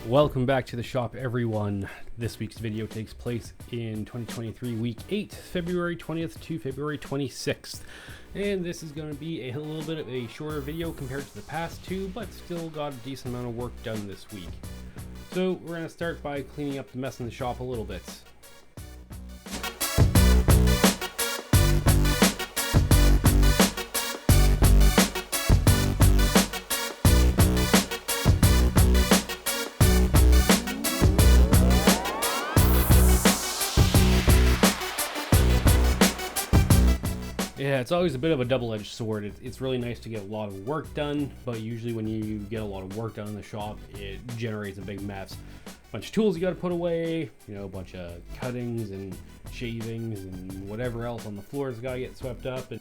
Welcome back to the shop, everyone. This week's video takes place in 2023 week 8, February 20th to February 26th. And this is going to be a little bit of a shorter video compared to the past two, but still got a decent amount of work done this week. So we're going to start by cleaning up the mess in the shop a little bit. Yeah, it's always a bit of a double-edged sword. It's really nice to get a lot of work done, but usually when you get a lot of work done in the shop, it generates a big mess. Bunch of tools you got to put away, a bunch of cuttings and shavings and whatever else on the floors got to get swept up.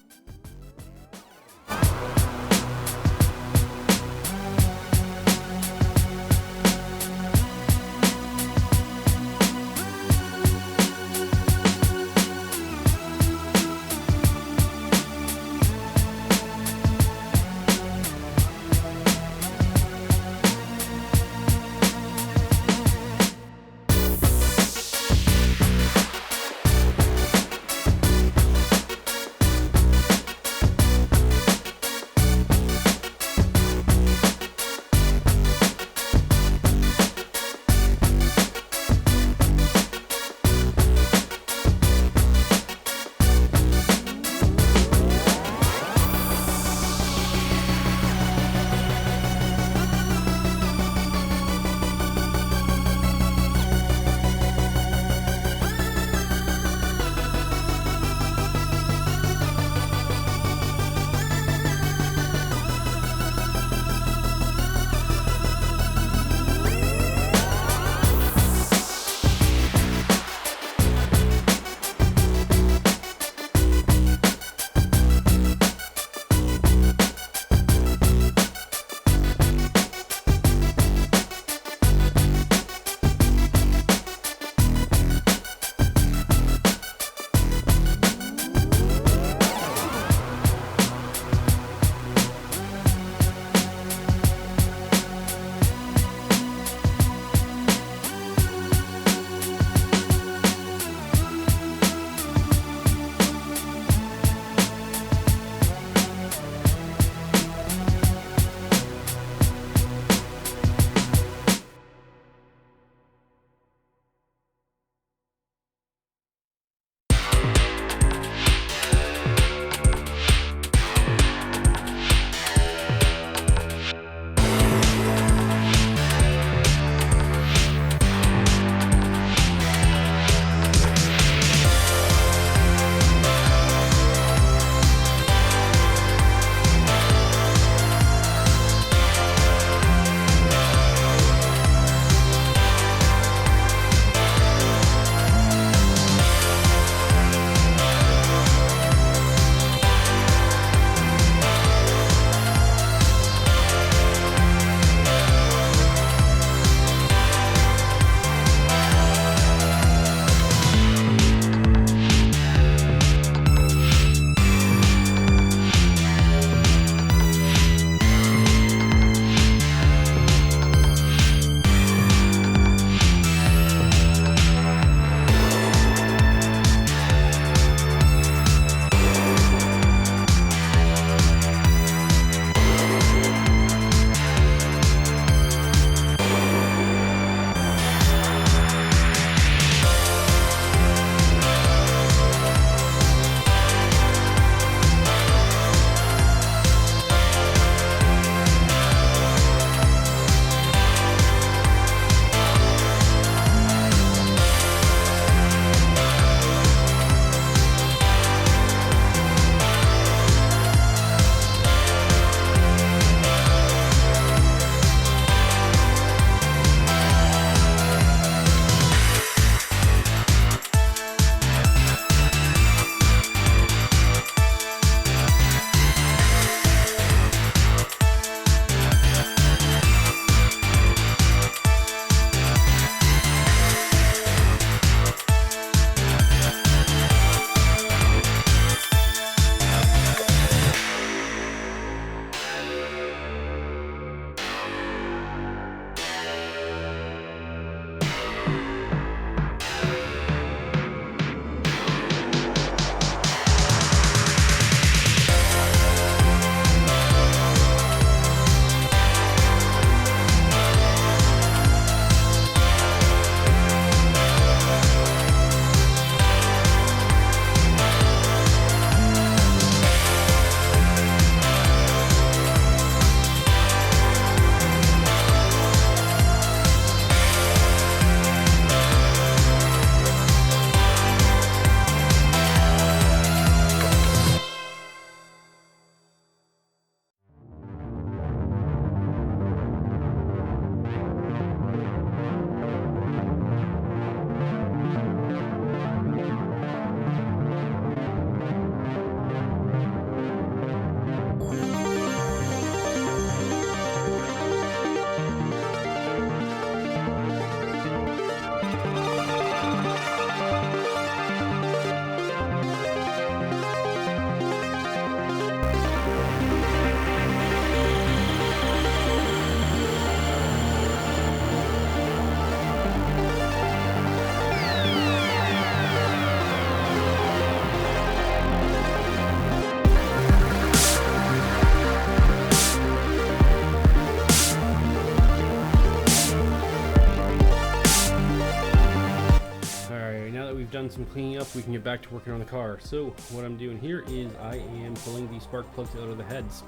I've done some cleaning up, we can get back to working on the car. So what I'm doing here is I am pulling the spark plugs out of the heads.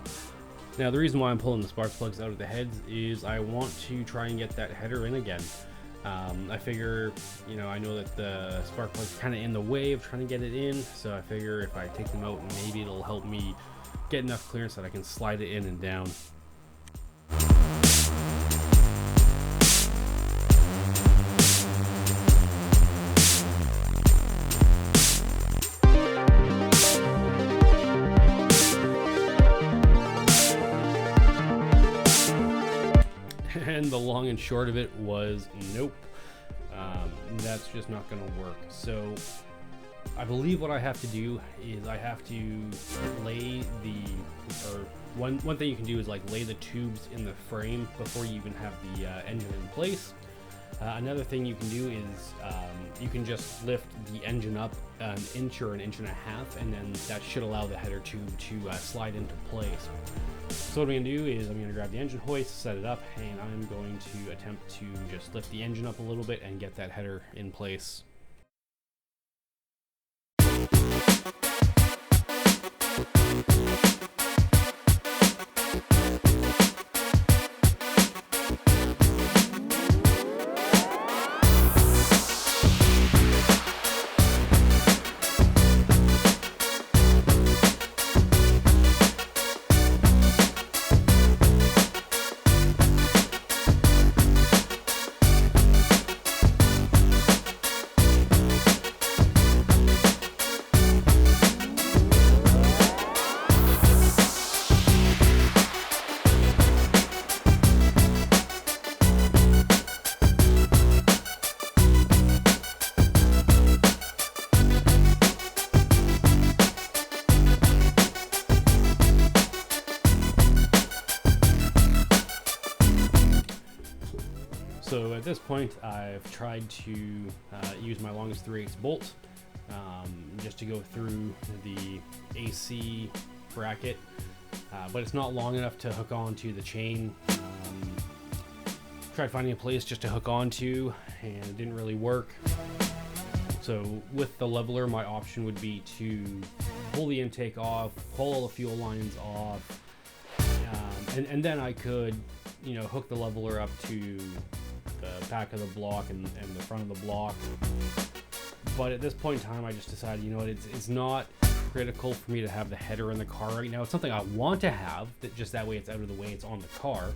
Now the reason why I'm pulling the spark plugs out of the heads is I want to try and get that header in again. I figure, you know, I know that the spark plug's kind of in the way of trying to get it in, so I figure if I take them out, maybe it'll help me get enough clearance that I can slide it in and down. And the long and short of it was nope, that's just not going to work. So I believe what I have to do is I have to lay one thing you can do is like lay the tubes in the frame before you even have the engine in place. Another thing you can do is you can just lift the engine up an inch or an inch and a half, and then that should allow the header tube to slide into place. So what I'm going to do is I'm going to grab the engine hoist, set it up, and I'm going to attempt to just lift the engine up a little bit and get that header in place. So at this point, I've tried to use my longest 3/8 bolt just to go through the AC bracket, but it's not long enough to hook onto the chain. Tried finding a place just to hook onto, and it didn't really work. So with the leveler, my option would be to pull the intake off, pull all the fuel lines off, and then I could, you know, hook the leveler up to the back of the block and the front of the block. But at this point in time, I just decided, you know what, it's not critical for me to have the header in the car right now. It's something I want to have, that just that way it's out of the way, it's on the car.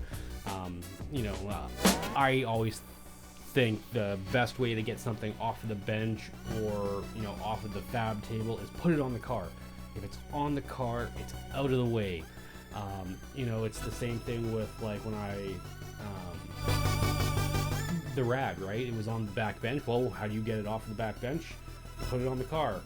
I always think the best way to get something off of the bench or, you know, off of the fab table is put it on the car. If it's on the car, it's out of the way. You know, it's the same thing with like when the rad, right? It was on the back bench. Well, how do you get it off of the back bench? Put it on the car.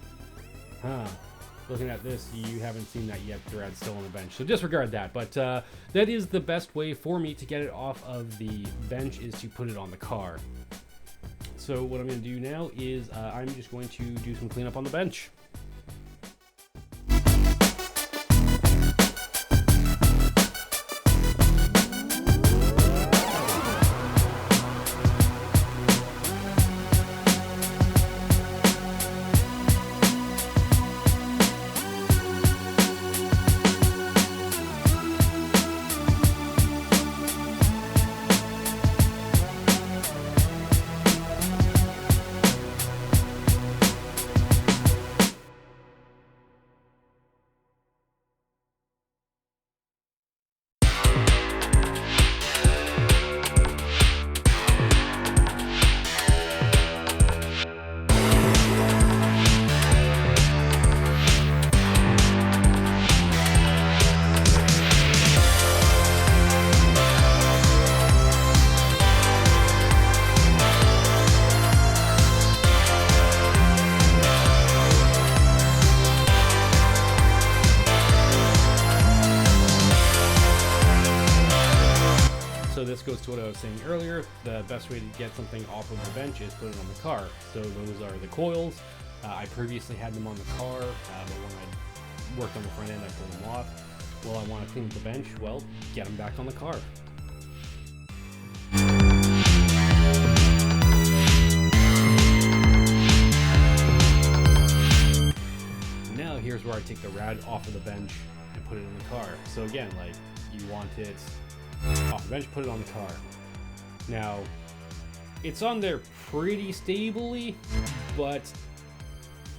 Looking at this, you haven't seen that yet. The rad's still on the bench, so disregard that. But that is the best way for me to get it off of the bench, is to put it on the car. So what I'm going to do now is I'm just going to do some cleanup on the bench. So this goes to what I was saying earlier. The best way to get something off of the bench is put it on the car. So those are the coils. I previously had them on the car, but when I worked on the front end, I pulled them off. Well, I want to clean up the bench. Well, get them back on the car. take the rad off of the bench and put it in the car. So again, like, you want it off the bench, put it on the car. Now, it's on there pretty stably, but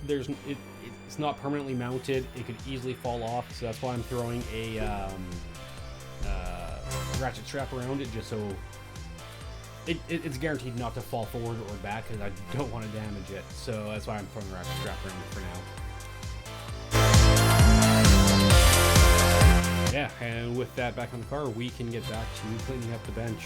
it's not permanently mounted. It could easily fall off, so that's why I'm throwing a ratchet strap around it, just so it's guaranteed not to fall forward or back, because I don't want to damage it. So that's why I'm throwing a ratchet strap around it for now. Yeah, and with that back on the car, we can get back to cleaning up the bench.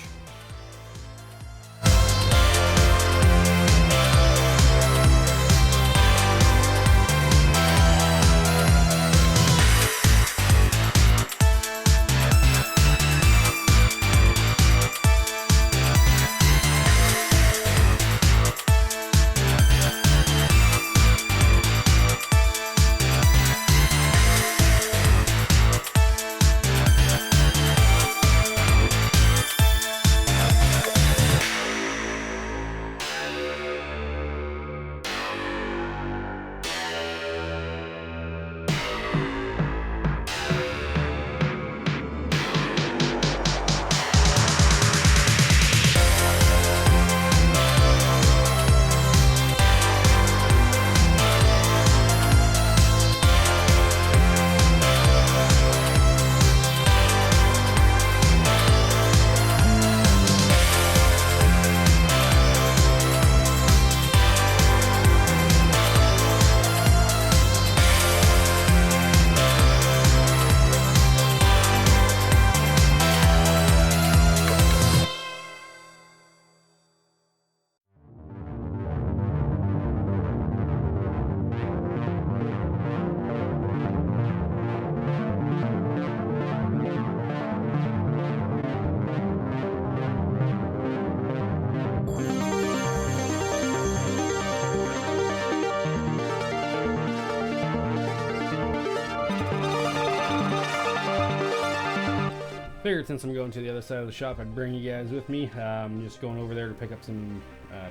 Figured since I'm going to the other side of the shop, I'd bring you guys with me. I'm just going over there to pick up some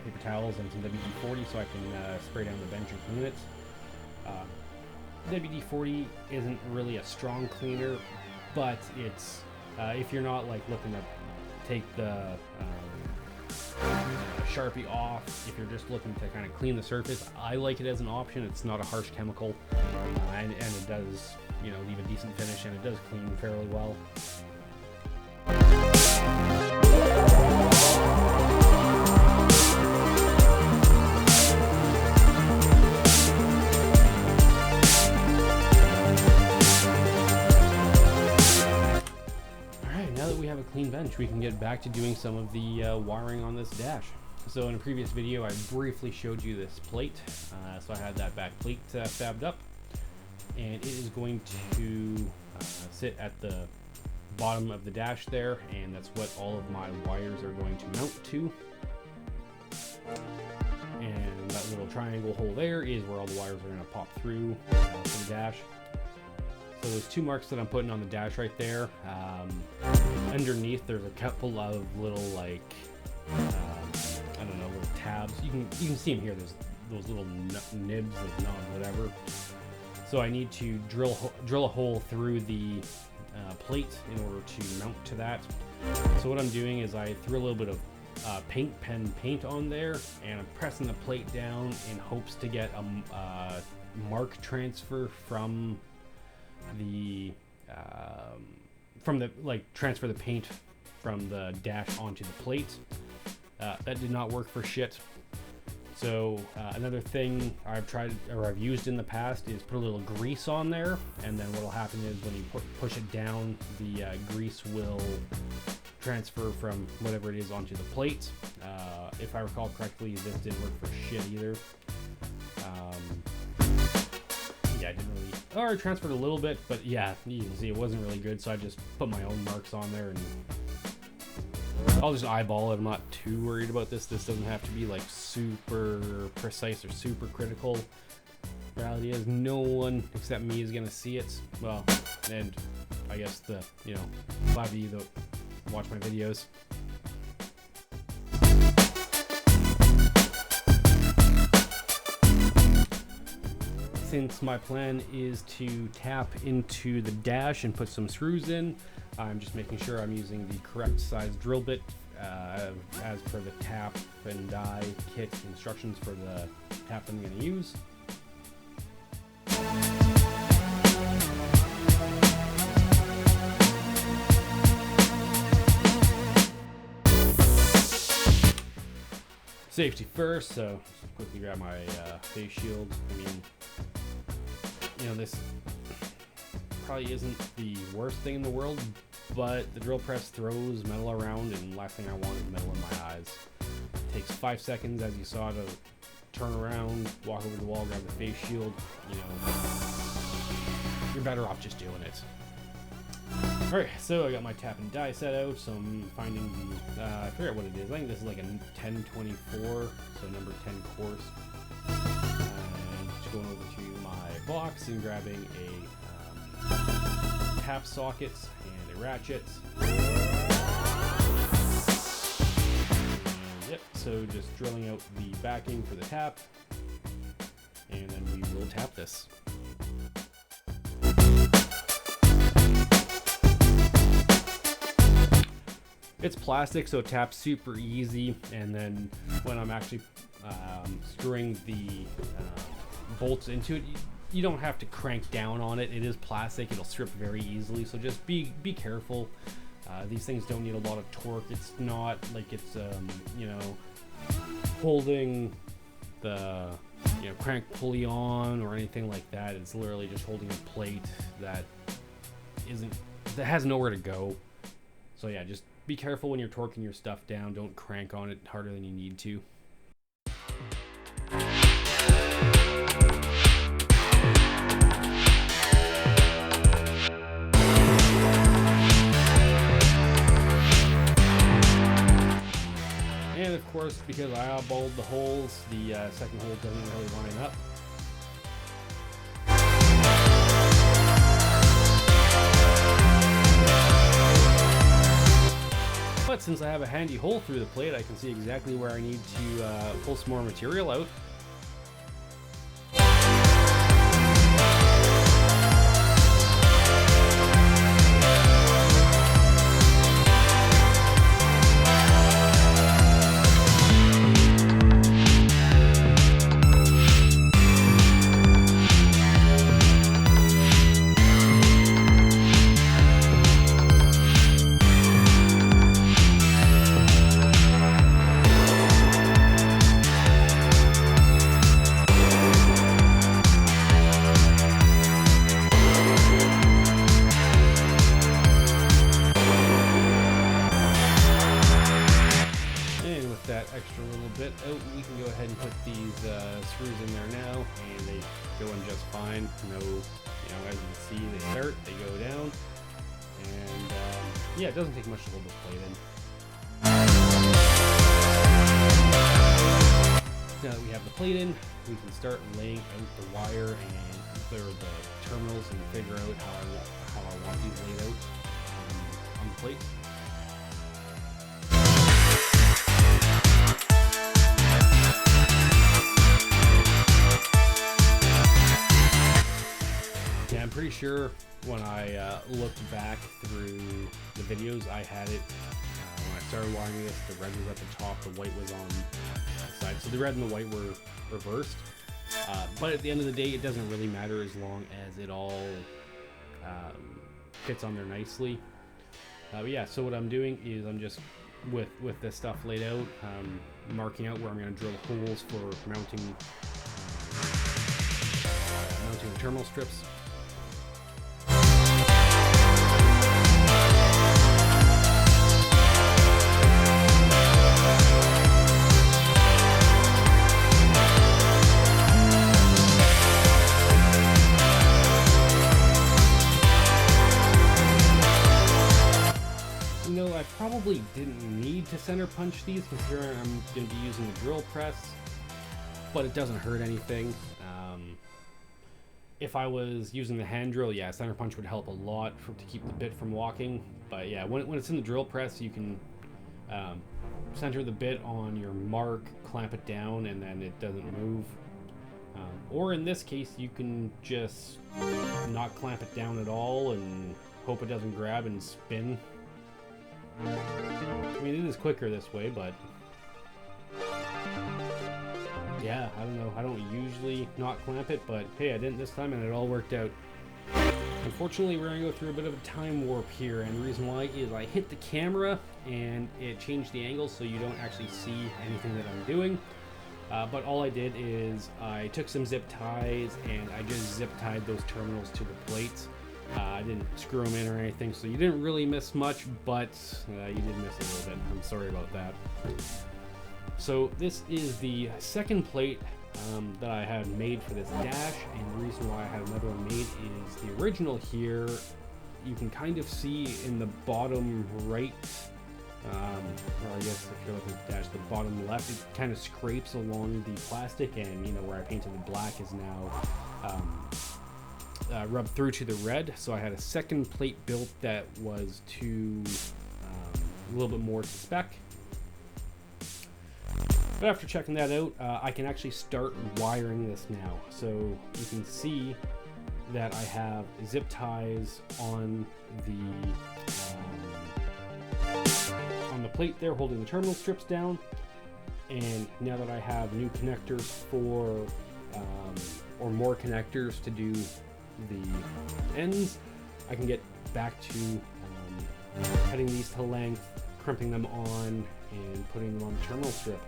paper towels and some WD-40 so I can spray down the bench and clean it. WD-40 isn't really a strong cleaner, but it's if you're not like looking to take the Sharpie off, if you're just looking to kind of clean the surface, I like it as an option. It's not a harsh chemical, and it does, you know, leave a decent finish, and it does clean fairly well. Clean bench, we can get back to doing some of the wiring on this dash. So in a previous video I briefly showed you this plate, so I had that back plate fabbed up, and it is going to sit at the bottom of the dash there, and that's what all of my wires are going to mount to. And that little triangle hole there is where all the wires are going to pop through for the dash. So those two marks that I'm putting on the dash right there, underneath there's a couple of little, like, I don't know, little tabs. You can see them here. There's those little nibs, like knobs, whatever. So I need to drill a hole through the plate in order to mount to that. So what I'm doing is I threw a little bit of pen paint on there, and I'm pressing the plate down in hopes to get a mark transfer from the transfer the paint from the dash onto the plate. That did not work for shit. So another thing I've used in the past is put a little grease on there, and then what'll happen is when you push it down, the grease will transfer from whatever it is onto the plate. If I recall correctly, this didn't work for shit either. Yeah, I didn't really, or I transferred a little bit, but yeah, you can see it wasn't really good, so I just put my own marks on there, and I'll just eyeball it. I'm not too worried about this. This doesn't have to be like super precise or super critical. Reality is no one except me is gonna see it. Well, and I guess the 5 of you that watch my videos. since my plan is to tap into the dash and put some screws in, I'm just making sure I'm using the correct size drill bit as per the tap and die kit instructions for the tap I'm going to use. Safety first, so just quickly grab my face shield. I mean, you know, this probably isn't the worst thing in the world, but the drill press throws metal around, and last thing I want is metal in my eyes. It takes 5 seconds, as you saw, to turn around, walk over the wall, grab the face shield. You know, you're better off just doing it. Alright, so I got my tap and die set out, so I'm finding the, I forget what it is. I think this is like a 1024, so number 10 course. And just going over to my box and grabbing a tap socket and a ratchet. And yep, so just drilling out the backing for the tap, and then we will tap this. It's plastic, so it taps super easy, and then when I'm actually screwing the bolts into it, you don't have to crank down on it. It is plastic, it'll strip very easily, so just be careful. These things don't need a lot of torque. It's not like it's you know, holding the crank pulley on or anything like that. It's literally just holding a plate that has nowhere to go. So yeah, just be careful when you're torquing your stuff down. Don't crank on it harder than you need to. And of course, because I eyeballed the holes, the second hole doesn't really line up. But since I have a handy hole through the plate, I can see exactly where I need to pull some more material out. That extra little bit out, we can go ahead and put these screws in there now, and they go in just fine. No, as you can see, they start, they go down, and yeah, it doesn't take much to hold the plate in. Now that we have the plate in, we can start laying out the wire and clear the terminals and figure out how I want these laid out on the plate. Yeah, I'm pretty sure when I looked back through the videos, I had it, when I started wiring this, the red was at the top, the white was on the side. So the red and the white were reversed. But at the end of the day, it doesn't really matter as long as it all fits on there nicely. But yeah, so what I'm doing is I'm just, with this stuff laid out, marking out where I'm going to drill holes for mounting the terminal strips. I probably didn't need to center punch these, considering I'm going to be using a drill press, but it doesn't hurt anything. If I was using the hand drill, yeah, center punch would help a lot to keep the bit from walking. But yeah, when it's in the drill press, you can center the bit on your mark, clamp it down, and then it doesn't move. Or in this case, you can just not clamp it down at all and hope it doesn't grab and spin. I mean, it is quicker this way, but yeah, I don't know. I don't usually not clamp it, but hey, I didn't this time and it all worked out. Unfortunately, we're going to go through a bit of a time warp here, and the reason why is I hit the camera and it changed the angle so you don't actually see anything that I'm doing. But all I did is I took some zip ties and I just zip tied those terminals to the plates. I didn't screw them in or anything, so you didn't really miss much, but you did miss a little bit. I'm sorry about that. So this is the second plate that I had made for this dash, and the reason why I had another one made is the original here, you can kind of see in the bottom right, or I guess if you're looking at the dash, the bottom left, it kind of scrapes along the plastic, and you know where I painted the black is now rubbed through to the red. So I had a second plate built that was to a little bit more to spec. But after checking that out, I can actually start wiring this now. So you can see that I have zip ties on the plate there holding the terminal strips down. And now that I have new connectors for, or more connectors to do the ends, I can get back to cutting these to length, crimping them on, and putting them on the terminal strip.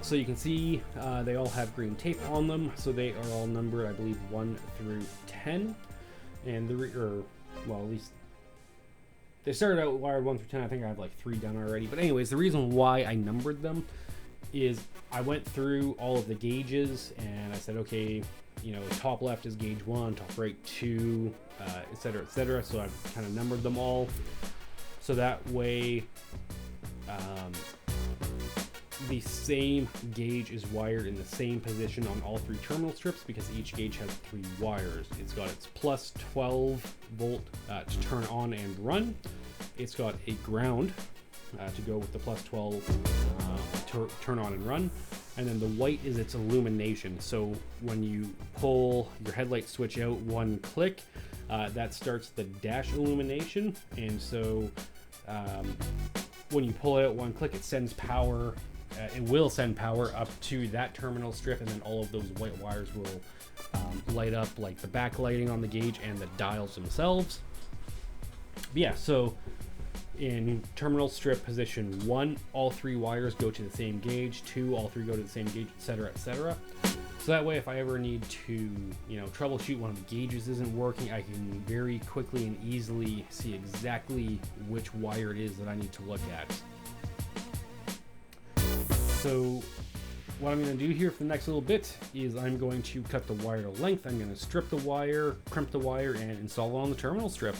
So you can see they all have green tape on them, so they are all numbered, I believe, 1 through 10. And well, at least they started out wired 1 through 10. I think I have like 3 done already. But anyways, the reason why I numbered them is I went through all of the gauges and I said, okay, you know, top left is gauge 1, top right 2, etc., etc. So I've kind of numbered them all. So that way, the same gauge is wired in the same position on all 3 terminal strips, because each gauge has 3 wires. It's got its plus 12 volt to turn on and run. It's got a ground to go with the plus 12 to turn on and run. And then the white is its illumination. So when you pull your headlight switch out 1 click, that starts the dash illumination. And so when you pull it out 1 click, it sends power. It will send power up to that terminal strip, and then all of those white wires will light up, like the backlighting on the gauge and the dials themselves. But yeah, so in terminal strip position 1, all 3 wires go to the same gauge. 2, all 3 go to the same gauge, etc., etc. So that way, if I ever need to, you know, troubleshoot one of the gauges isn't working, I can very quickly and easily see exactly which wire it is that I need to look at. So what I'm going to do here for the next little bit is I'm going to cut the wire to length. I'm going to strip the wire, crimp the wire, and install it on the terminal strip.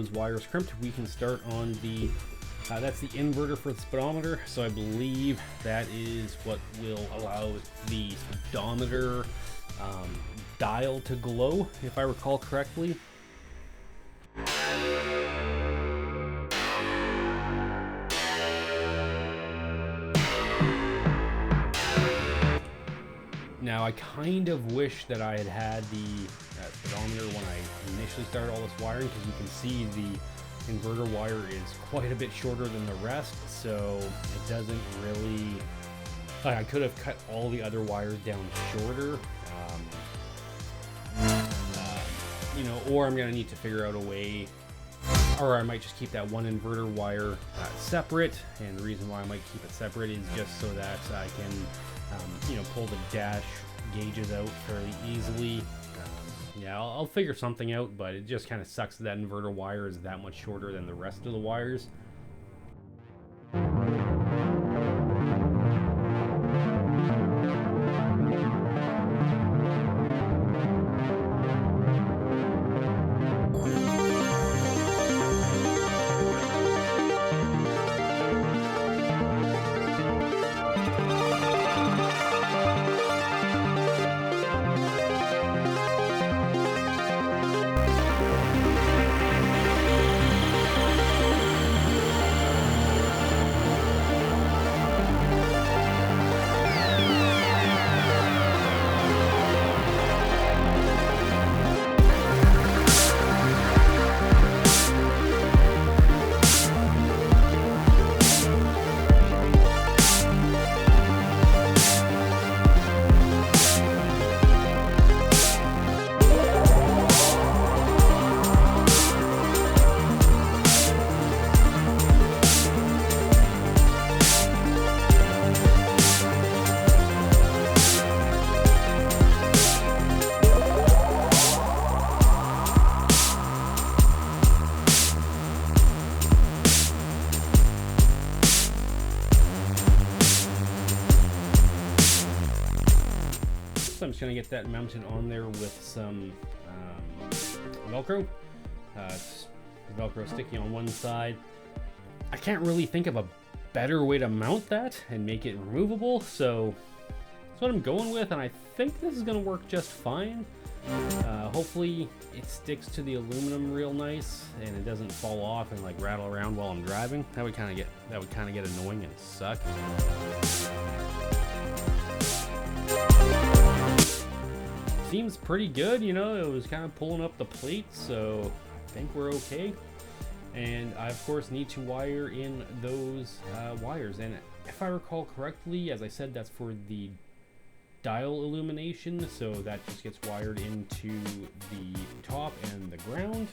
those wires crimped, we can start on the that's the inverter for the speedometer. So I believe that is what will allow the speedometer dial to glow, if I recall correctly. Now, I kind of wish that I had the speedometer when I initially started all this wiring, because you can see the inverter wire is quite a bit shorter than the rest, so it doesn't really... I could have cut all the other wires down shorter, you know, or I'm going to need to figure out a way, or I might just keep that one inverter wire separate, and the reason why I might keep it separate is just so that I can you know, pull the dash gauges out fairly easily. Yeah, I'll figure something out, but it just kind of sucks that inverter wire is that much shorter than the rest of the wires. I'm just going to get that mounted on there with some Velcro. Velcro sticky on one side. I can't really think of a better way to mount that and make it removable, so that's what I'm going with, and I think this is going to work just fine. Hopefully it sticks to the aluminum real nice and it doesn't fall off and like rattle around while I'm driving. That would kind of get annoying and suck. Seems pretty good, you know, it was kind of pulling up the plate, so I think we're okay. And I of course need to wire in those wires, and if I recall correctly, as I said, that's for the dial illumination, so that just gets wired into the top and the ground.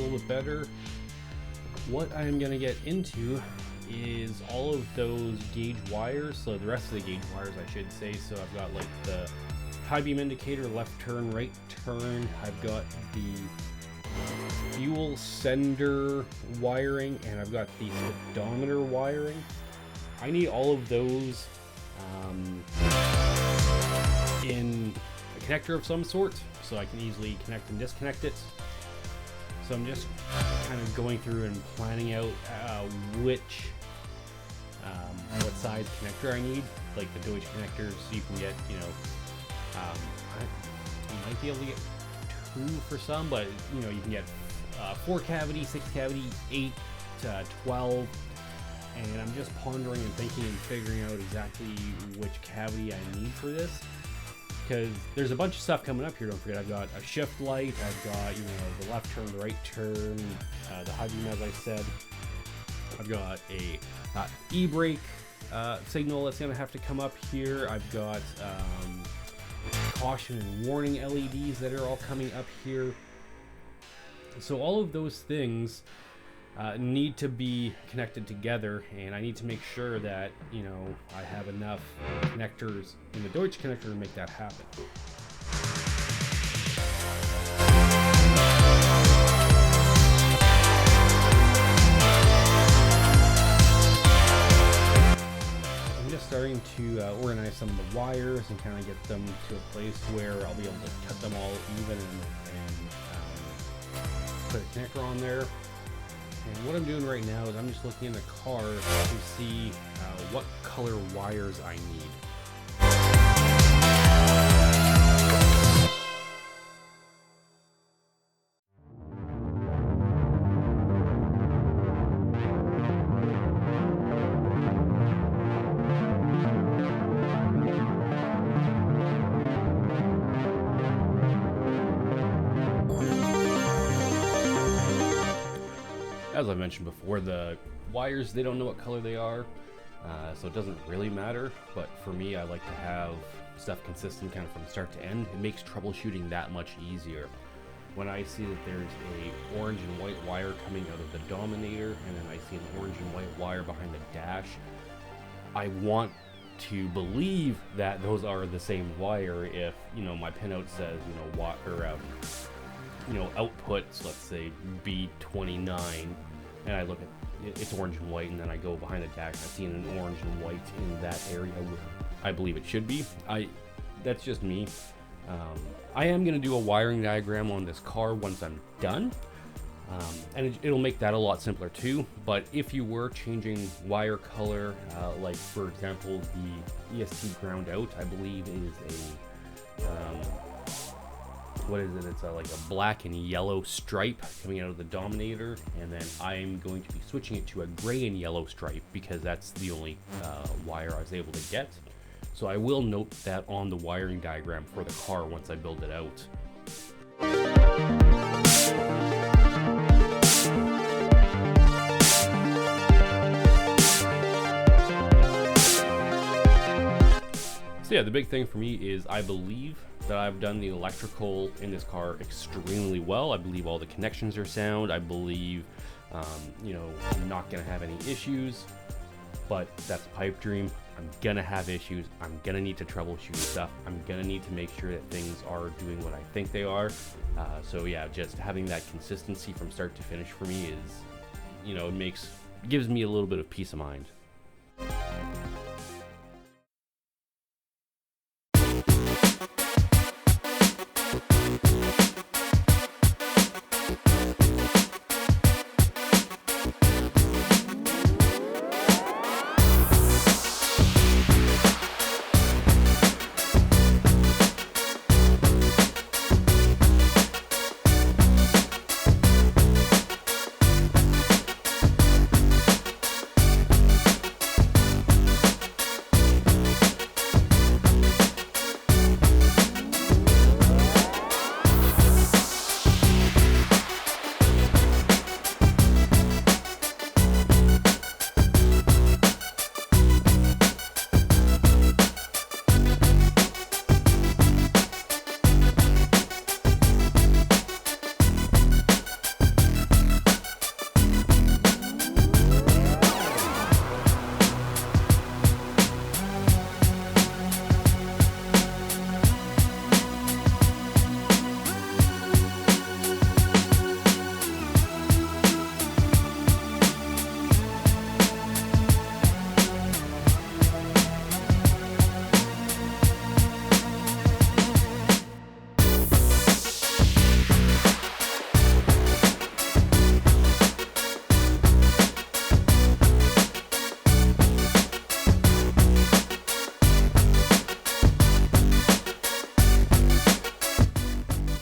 little bit better. What I'm going to get into is all of those gauge wires, so the rest of the gauge wires I should say. So I've got like the high beam indicator, left turn, right turn. I've got the fuel sender wiring, and I've got the speedometer wiring. I need all of those in a connector of some sort, so I can easily connect and disconnect it. So I'm just kind of going through and planning out what size connector I need, like the Deutsch connectors. You can get, you might be able to get 2 for some, but you know, you can get 4 cavity, 6 cavity, 8 to 12. And I'm just pondering and thinking and figuring out exactly which cavity I need for this, because there's a bunch of stuff coming up here. Don't forget, I've got a shift light, I've got, you know, the left turn, the right turn, the high beam, as I said. I've got a e-brake signal that's going to have to come up here. I've got caution and warning LEDs that are all coming up here. So all of those things need to be connected together, and I need to make sure that, you know, I have enough connectors in the Deutsch connector to make that happen. I'm just starting to organize some of the wires and kind of get them to a place where I'll be able to cut them all even and put a connector on there. And what I'm doing right now is I'm just looking in the car to see what color wires I need. As I mentioned before, the wires, they don't know what color they are, so it doesn't really matter. But for me, I like to have stuff consistent kind of from start to end. It makes troubleshooting that much easier. When I see that there's a orange and white wire coming out of the Dominator, and then I see an orange and white wire behind the dash, I want to believe that those are the same wire. If, you know, my pinout says, you know, outputs, let's say B29, and I look at it's orange and white, and then I go behind the dash, I see an orange and white in that area where I believe it should be. That's just me. I am going to do a wiring diagram on this car once I'm done, and it'll make that a lot simpler too. But if you were changing wire color, like for example the EST ground out, I believe is what is it? It's like a black and yellow stripe coming out of the Dominator, and then I'm going to be switching it to a gray and yellow stripe because that's the only wire I was able to get. So I will note that on the wiring diagram for the car once I build it out. So yeah, the big thing for me is I believe that I've done the electrical in this car extremely well. I believe all the connections are sound. I believe, you know, I'm not gonna have any issues, but that's a pipe dream. I'm gonna have issues. I'm gonna need to troubleshoot stuff. I'm gonna need to make sure that things are doing what I think they are. So yeah, just having that consistency from start to finish for me is, you know, gives me a little bit of peace of mind.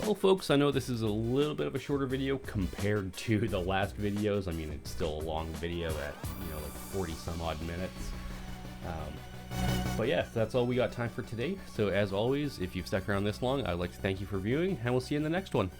Well, folks, I know this is a little bit of a shorter video compared to the last videos. I mean, it's still a long video at, like 40 some odd minutes. But yeah, that's all we got time for today. So as always, if you've stuck around this long, I'd like to thank you for viewing, and we'll see you in the next one.